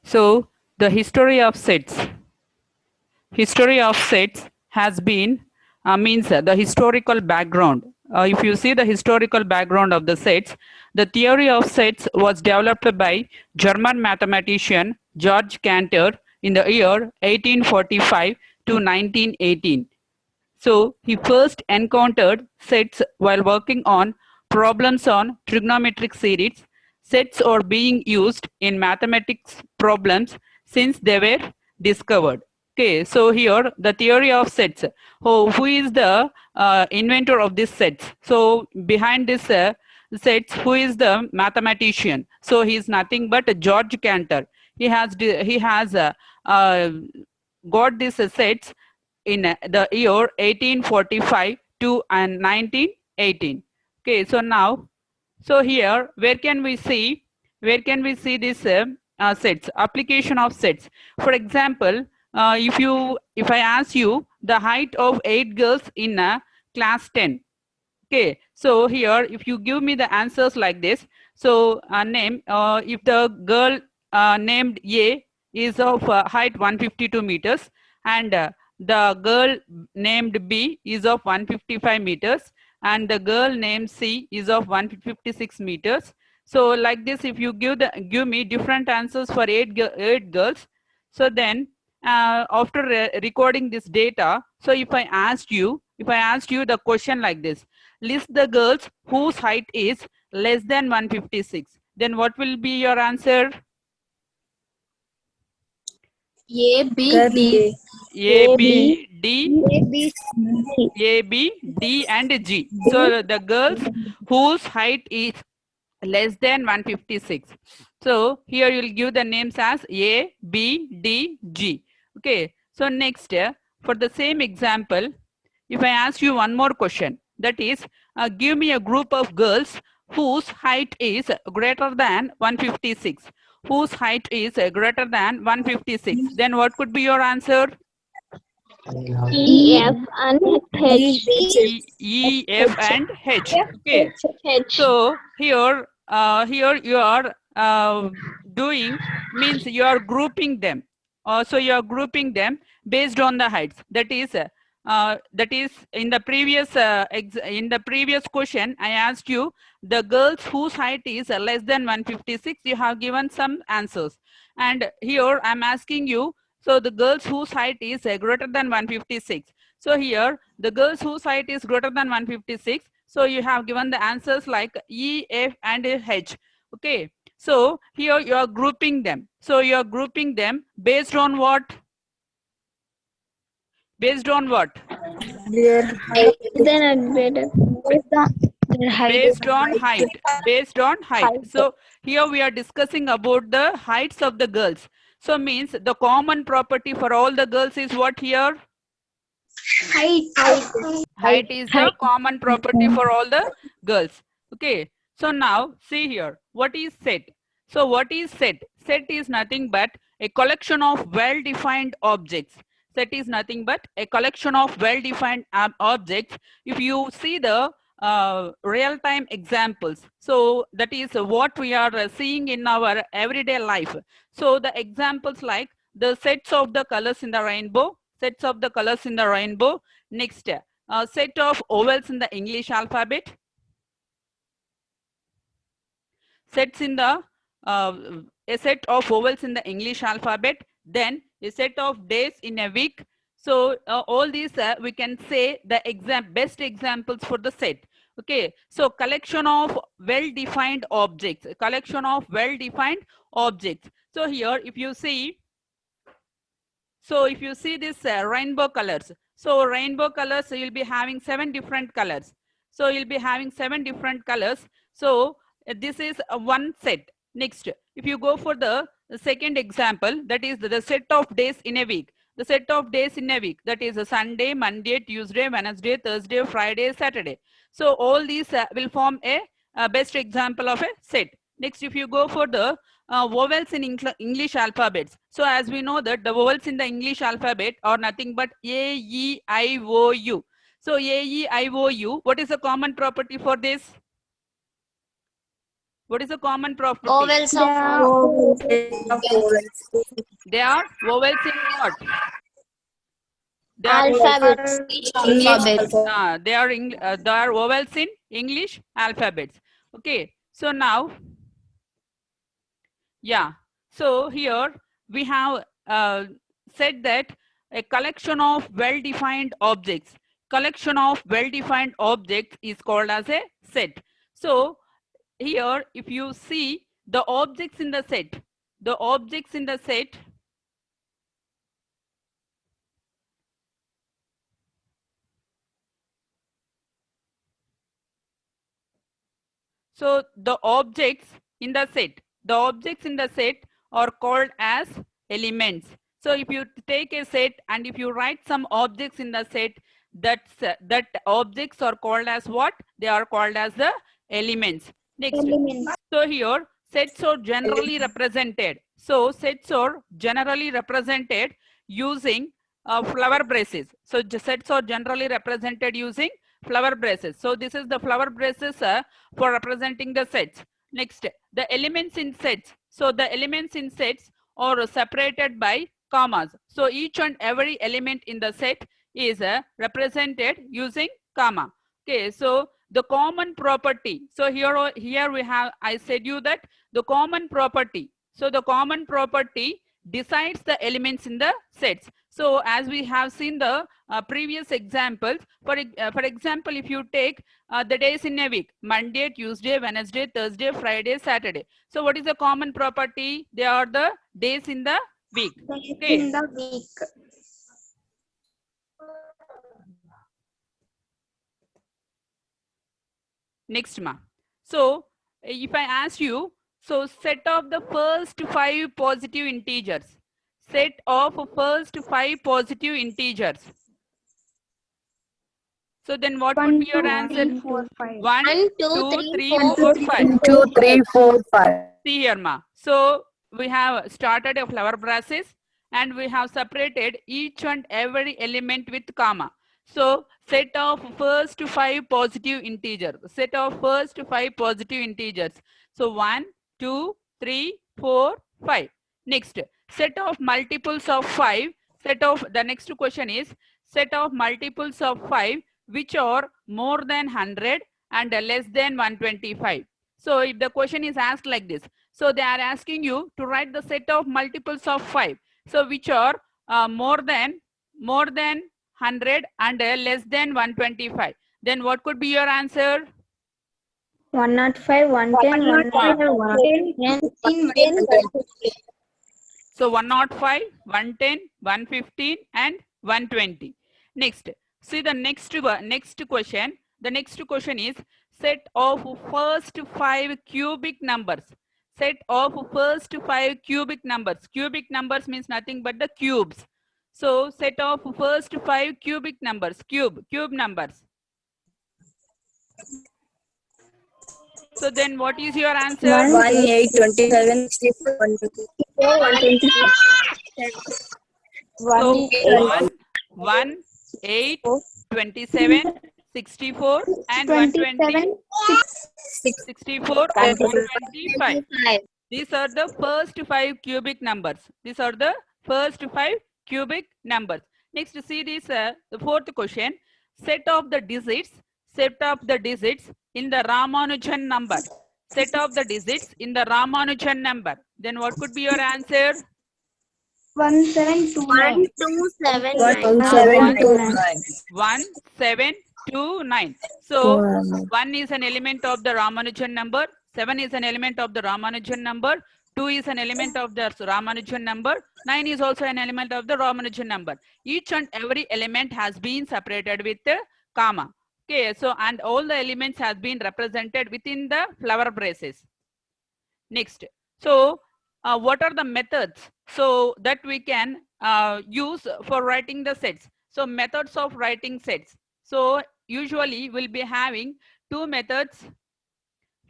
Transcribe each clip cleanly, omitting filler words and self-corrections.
So the history of sets. History of sets has been means the historical background. If you see the historical background of the sets, the theory of sets was developed by German mathematician George Cantor in the year 1845 to 1918. So he first encountered sets while working on problems on trigonometric series. Sets are being used in mathematics problems since they were discovered. Okay, so here the theory of sets. Who is the inventor of this sets? So behind this sets, who is the mathematician? So he is nothing but George Cantor. He has got these sets in the year 1845 to and 1918. Okay, so now, so here where can we see this sets, application of sets? For example, if I ask you the height of 8 girls in class 10. Okay, so here if you give me the answers like this, so name if the girl named A is of height 152 meters, and the girl named B is of 155 meters, and the girl named C is of 156 meters. So like this, if you give me different answers for eight girls, so then after recording this data, so if I asked you the question like this: list the girls whose height is less than 156, then what will be your answer? A, B, Girl D. A, A, B, D, A, B, D. A, B, D and G. So the girls whose height is less than 156. So here you'll give the names as A, B, D, G. Okay. So next, for the same example, if I ask you one more question, that is, give me a group of girls whose height is greater than 156. Whose height is greater than 156. Then what could be your answer? E, F, and H. E, F, and H. Okay. H. So here you are doing, means you are grouping them. So you are grouping them based on the heights. That is in the previous question I asked you the girls whose height is less than 156. You have given some answers, and here I'm asking you. So the girls whose height is greater than 156. So here the girls whose height is greater than 156. So you have given the answers like E, F, and H. Okay. So here you are grouping them. So you are grouping them based on what? Based on what? Their height. Then I better. Their height. Based on height. Based on height. So here we are discussing about the heights of the girls. So means the common property for all the girls is what here? Height. Height is the common property for all the girls. Okay. So now see here. What is set? So what is set? Set is nothing but a collection of well-defined objects. Set is nothing but a collection of well-defined objects. If you see the real-time examples, so that is what we are seeing in our everyday life. So the examples like the sets of the colors in the rainbow, sets of the colors in the rainbow. Next, set of vowels in the English alphabet, sets in the a set of vowels in the English alphabet, then a set of days in a week. So all these we can say the best examples for the set. Okay, so collection of well-defined objects, collection of well-defined objects. So here if you see, this rainbow colors, so rainbow colors, you'll be having 7 different colors. So you'll be having 7 different colors. So this is one set. Next, if you go for the second example, that is the set of days in a week. The set of days in a week, that is a Sunday, Monday, Tuesday, Wednesday, Thursday, Friday, Saturday. So all these will form a best example of a set. Next, if you go for the vowels in English alphabets. So as we know that the vowels in the English alphabet are nothing but A, E, I, O, U. So A, E, I, O, U, what is the common property for this? What is the common property? Vowels They are of vowels. They are vowels in what? They are alphabets. Alphabets. they are vowels in English alphabets. Okay. So now, yeah. So here we have said that a collection of well-defined objects. Collection of well-defined objects is called as a set. So here, if you see the objects in the set, the objects in the set, so the objects in the set are called as elements. So if you take a set and if you write some objects in the set, that objects are called as what? They are called as the elements. Next. So here sets are generally represented. So sets are generally represented using flower braces. So sets are generally represented using flower braces. So this is the flower braces for representing the sets. Next, the elements in sets. So the elements in sets are separated by commas. So each and every element in the set is represented using comma. Okay, so the common property. So here we have, I said you that the common property. So the common property decides the elements in the sets. So as we have seen the previous examples, for example, if you take the days in a week, Monday, Tuesday, Wednesday, Thursday, Friday, Saturday. So what is the common property? They are the days in the week. Okay. In the week. Next, ma. So if I ask you, so set of the first 5 positive integers. Set of first 5 positive integers. So then what would be your answer? 1, 2, 3, 4, 5. 2, 3, 4, 5. See here, ma. So we have started a flower braces and we have separated each and every element with comma. So set of first 5 positive integers. Set of first 5 positive integers. So 1, 2, 3, 4, 5. Next, set of multiples of 5. The next question is set of multiples of 5 which are more than 100 and less than 125. So if the question is asked like this, so they are asking you to write the set of multiples of 5. So which are more than 100 and less than 125. Then what could be your answer? 105, 110, 110. So 105, 110, 115 and 120. Next, see the next question. The next question is set of first 5 cubic numbers. Set of first 5 cubic numbers. Cubic numbers means nothing but the cubes. So set of first 5 cubic numbers. Cube numbers. So then what is your answer? 1, 8, 27, 64, 125. So 1, 8, 27, 64 and 120, 64 and 125. These are the first 5 cubic numbers. These are the first 5 cubic numbers. Next, see this, the fourth question. Set of the digits in the Ramanujan number. Set of the digits in the Ramanujan number. Then what could be your answer? 1729. 1729. So 1 is an element of the Ramanujan number, 7 is an element of the Ramanujan number, 2 is an element of the Ramanujan number, 9 is also an element of the Ramanujan number. Each and every element has been separated with the comma. Okay, so and all the elements has been represented within the flower braces. Next, so what are the methods so that we can use for writing the sets? So methods of writing sets. So usually we'll be having 2 methods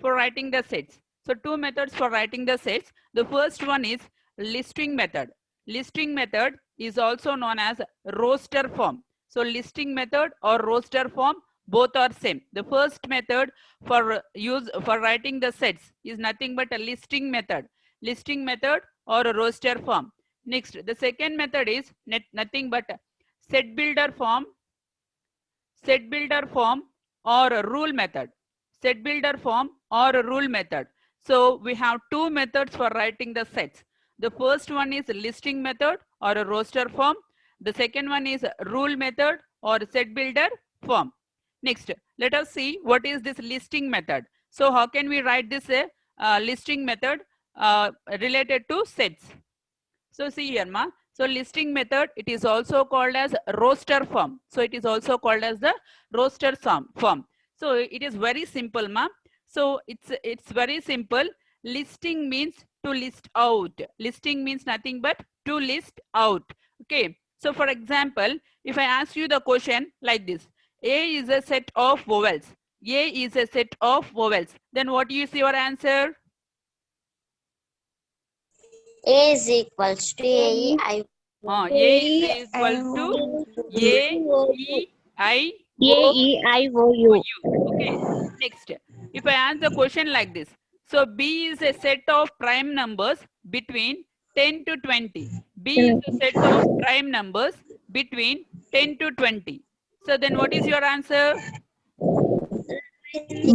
for writing the sets. So 2 methods for writing the sets. The first one is listing method. Listing method is also known as roster form. So listing method or roster form. Both are same. The first method for writing the sets is nothing but a listing method or a roster form. Next, the second method is nothing but a set builder form or a rule method. Set builder form or a rule method. So we have two methods for writing the sets. The first one is listing method or a roster form. The second one is rule method or set builder form. Next, let us see what is this listing method. So how can we write this listing method related to sets? So see here, ma. So listing method, it is also called as roster form. So it is also called as the roster form. So it is very simple, ma. So it's very simple. Listing means to list out. Listing means nothing but to list out. Okay. So for example, if I ask you the question like this, A is a set of vowels. A is a set of vowels. Then what is your answer? A is equals to A, I, A is equal to A, E, I, O, U. Okay. Next, if I answer the question like this, so B is a set of prime numbers between 10 to 20. B is a set of prime numbers between 10 to 20. So then what is your answer?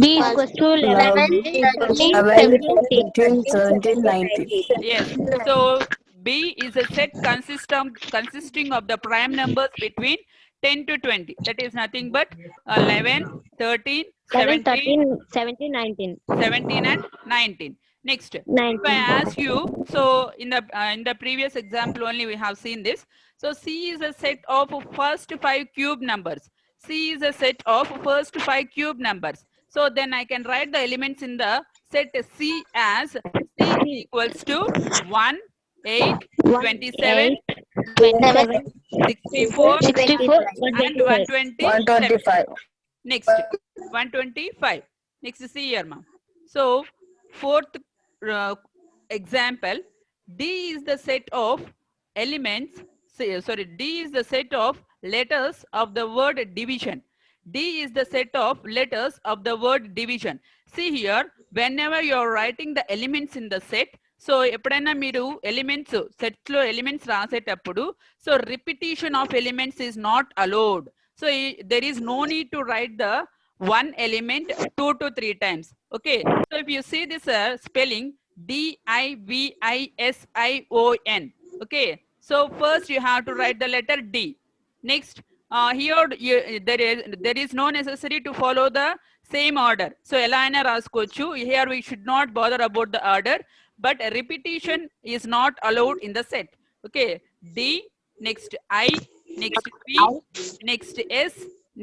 B equals to 11, 13, 12 17. between 17 19. Yes. So B is a set consisting of the prime numbers between 10 to 20. That is nothing but 11, 13, 11, 17, 13, 17, 19. 17 and 19. Next, if 19. I ask you, so in the previous example only we have seen this. So C is a set of first 5 cube numbers. C is a set of first 5 cube numbers. So then I can write the elements in the set C as C equals to 1, 8, 27, 27, 64, 64, and 125. 125. Next, 125. Next, see here, ma'am. So, fourth example, D is the set of elements, D is the set of letters of the word division. D is the set of letters of the word division. See here, whenever you are writing the elements in the set, so ఎప్పుడైనా మీరు elements sets లో elements రాసేటప్పుడు so repetition of elements is not allowed. So there is no need to write the one element 2 to 3 times. Okay. So if you see this spelling Division. Okay. So first you have to write the letter D. Next, here there is no necessary to follow the same order. So Elana raskochu. Here we should not bother about the order, but repetition is not allowed in the set. Okay. D, next I, next P, next S,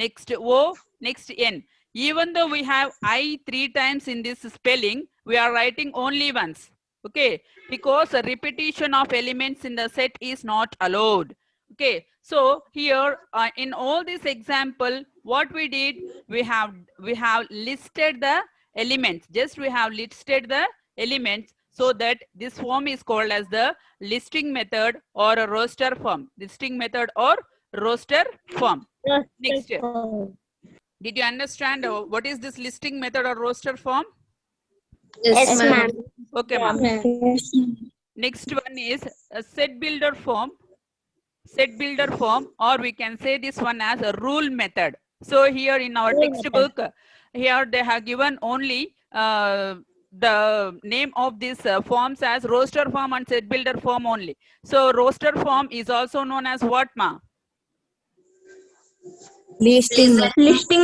next O, next N. Even though we have I 3 times in this spelling, we are writing only once. Okay, because a repetition of elements in the set is not allowed. Okay, so here in all this example, what we did, we have listed the elements. Just we have listed the elements, so that this form is called as the listing method or a roster form. Listing method or roster form. Next, did you understand what is this listing method or roster form? Yes, ma'am. Okay, ma'am. Next one is a set builder form. Set builder form, or we can say this one as a rule method. So here in our textbook, here they have given only the name of these forms as roster form and set builder form only. So roster form is also known as what, ma? Listing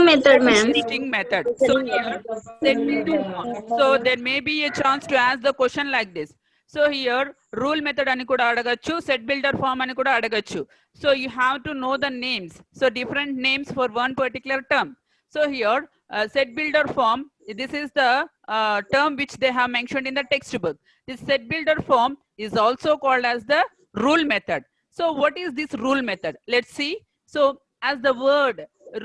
method, ma'am. Listing method. So here set builder form. So there may be a chance to ask the question like this. So here rule method ani kuda adagachu, set builder form ani kuda adagachu. So you have to know the names. So different names for one particular term. So here set builder form, this is the term which they have mentioned in the textbook. This set builder form is also called as the rule method. So what is this rule method? Let's see. So as the word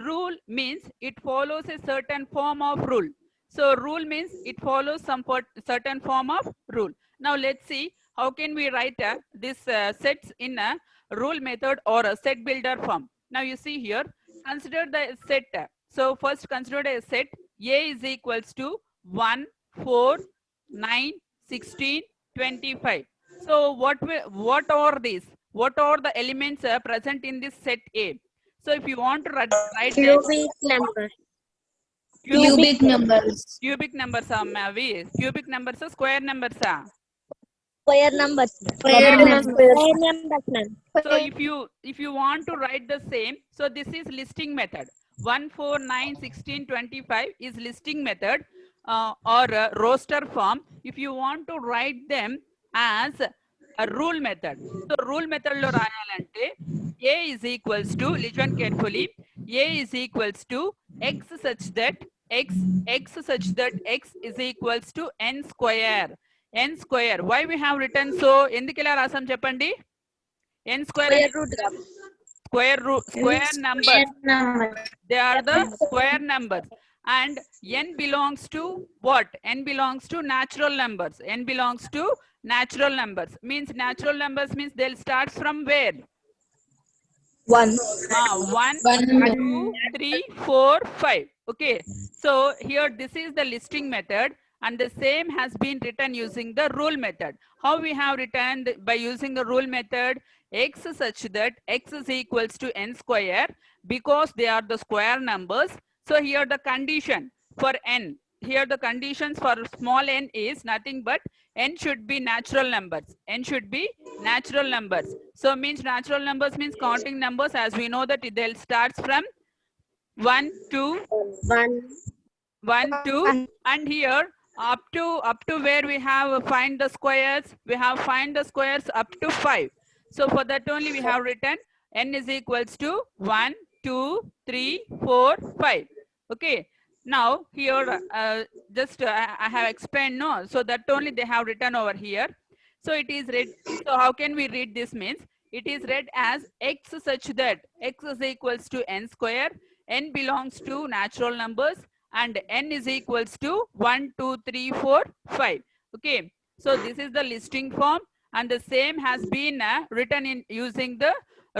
rule means it follows a certain form of rule. So rule means it follows some certain form of rule. Now let's see how can we write this sets in a rule method or a set builder form. Now you see here, consider the set. So first consider a set A is equals to 1, 4, 9, 16, 25. So what are these? What are the elements present in this set A? So if you want to write them, Cubic number. cubic numbers. cubic numbers are Mavi. Cubic numbers are square numbers are. Square numbers. Square numbers. Square numbers, ma'am. So if you want to write the same, so this is listing method. 1, 4, 9, 16, 25 is listing method or roster form. If you want to write them as a rule method. So rule method lo rayalante A is equals to, listen carefully, A is equals to x such that x such that x is equals to n square. N square. Why we have written so? Endukela rasam cheppandi? N square square numbers. They are the square numbers. And n belongs to what? N belongs to natural numbers. N belongs to natural numbers. Means natural numbers means they'll start from where? 1. 1, 2, 3, 4, 5. Okay. So here this is the listing method, and the same has been written using the rule method. How we have written by using the rule method? X such that x is equals to n square, because they are the square numbers. So here the condition for n, here the conditions for small n is nothing but n should be natural numbers. N should be natural numbers. So means natural numbers means counting numbers, as we know that they'll start from 1, 2, 1, 2, and here up to where we have find the squares, we have find the squares up to 5. So for that only we have written n is equals to 1, 2, 3, 4, 5. Okay. Now here just I have explained, no, so that only they have written over here. So it is read. So how can we read this? Means it is read as x such that x is equals to n square. N belongs to natural numbers, and n is equals to 1, 2, 3, 4, 5. Okay. So this is the listing form, and the same has been written in using the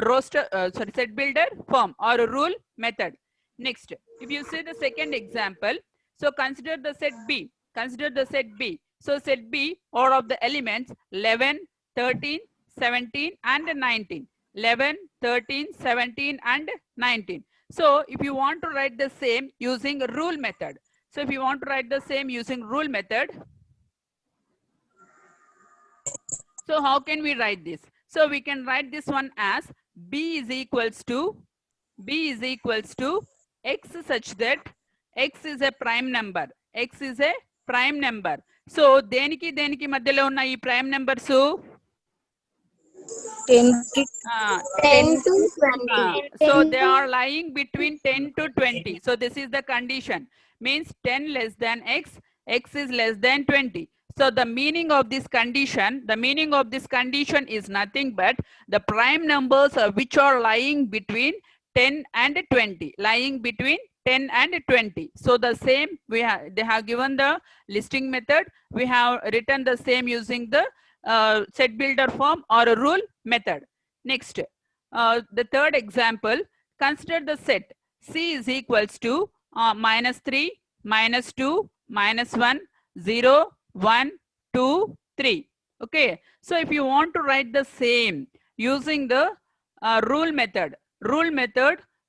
roster set builder form or rule method. Next, if you see the second example, so consider the set B. Consider the set B. So set B, all of the elements 11, 13, 17 and 19. 11, 13, 17 and 19. So if you want to write the same using rule method. So if you want to write the same using rule method, so how can we write this? So we can write this one as B is equals to x such that x is a prime number. X is a prime number. So deniki madhyalo unna ee prime numbers 10 to 10 to 20. so they are lying between 10 to 20. So this is the condition. Means 10 less than x, x is less than 20. So the meaning of this condition is nothing but the prime numbers which are lying between 10 and 20. Lying between 10 and 20. So the same they have given the listing method. We have written the same using the set builder form or a rule method. Next, the third example, consider the set C is equals to -3, -2, -1, 0, 1, 2, 3. Okay. So if you want to write the same using the rule method,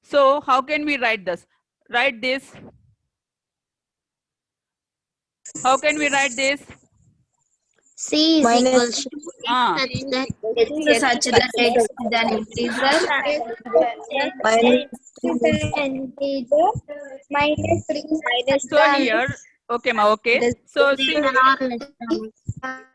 so how can we write this? Write this. How can we write this? C is equals to such that x is an integer minus 3 minus So here, okay, ma, okay. So see,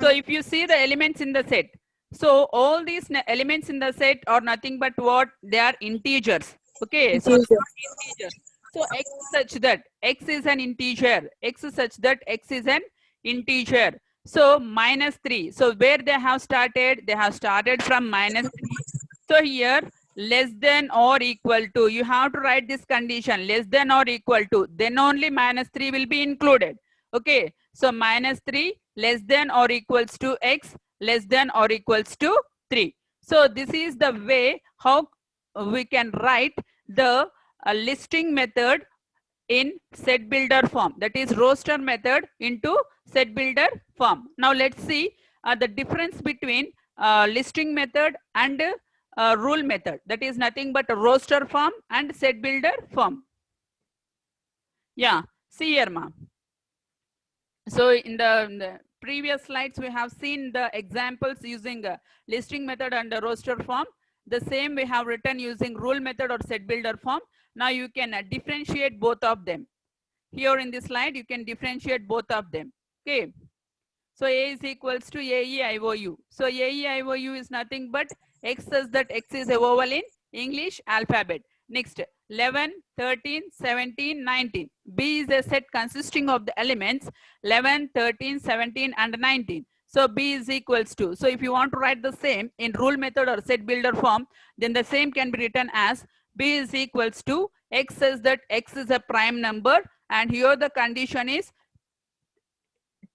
so if you see the elements in the set, so all these elements in the set are nothing but what? They are integers. Okay, so integers. So x such that x is an integer. X such that x is an integer. So -3. So where they have started? They have started from -3. So here less than or equal to. You have to write this condition, less than or equal to. Then only -3 will be included. Okay. So -3 less than or equals to x, less than or equals to 3. So this is the way how we can write the listing method in set builder form. That is roster method into set builder form. Now let's see the difference between listing method and rule method. That is nothing but roster form and set builder form. Yeah, see here, ma. So in the previous slides, we have seen the examples using listing method and the roster form. The same we have written using rule method or set builder form. Now you can differentiate both of them. Here in this slide, you can differentiate both of them. Okay. So A is equals to AEIOU. So AEIOU is nothing but X says that X is a vowel in English alphabet. Next, 11, 13, 17, 19. B is a set consisting of the elements 11, 13, 17 and 19. So B is equals to. So if you want to write the same in rule method or set builder form, then the same can be written as B is equals to X says that X is a prime number, and here the condition is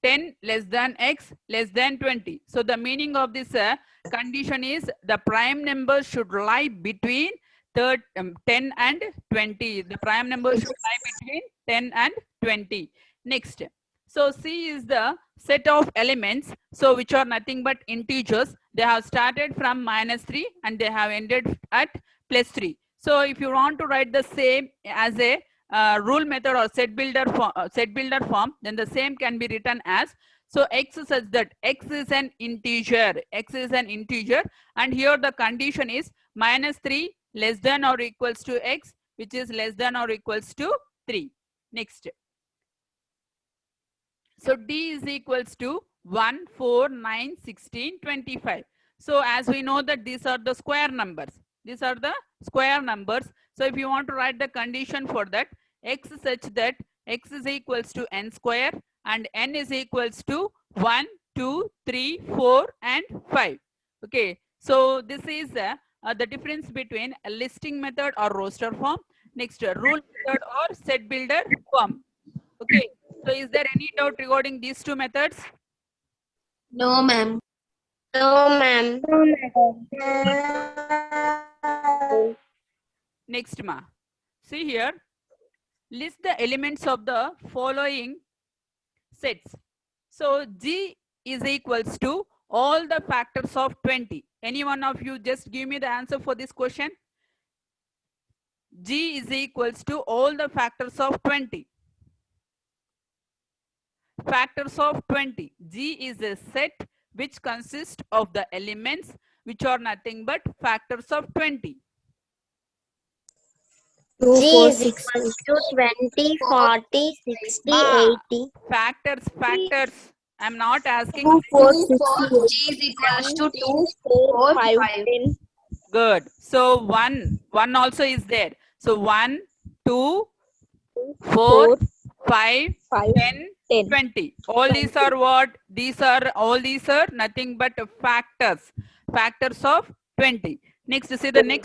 10 less than X less than 20. So the meaning of this condition is the prime number should lie between 10 and 20. The prime number should lie between 10 and 20. Next. So C is the set of elements, so which are nothing but integers. They have started from -3 and they have ended at +3. So if you want to write the same as a rule method or set builder form, then the same can be written as, so X such that X is an integer. X is an integer, and here the condition is -3 less than or equals to X, which is less than or equals to 3. Next. So D is equals to 1, 4, 9, 16, 25. So as we know that these are the square numbers. These are the square numbers. So if you want to write the condition for that, X such that X is equals to n square and n is equals to 1, 2, 3, 4 and 5. Okay. So this is the difference between a listing method or roster form. Next, rule method or set builder form. Okay. So is there any doubt regarding these two methods? No, ma'am. No, ma'am. Next, ma. See here. List the elements of the following sets. So G is equals to all the factors of 20. Any one of you just give me the answer for this question. G is equals to all the factors of 20. Factors of 20. G is a set which consists of the elements which are nothing but factors of 20. G is equals to 20, 40, 60, Ma, 80. Factors. I'm not asking. 2, 4, 6, G is equals to 2, 4, 5. 10. Good. So one also is there. So 1, 2, 4, 5, 10, 20. All these are what? All these are nothing but factors. Factors of 20. Next, see the next.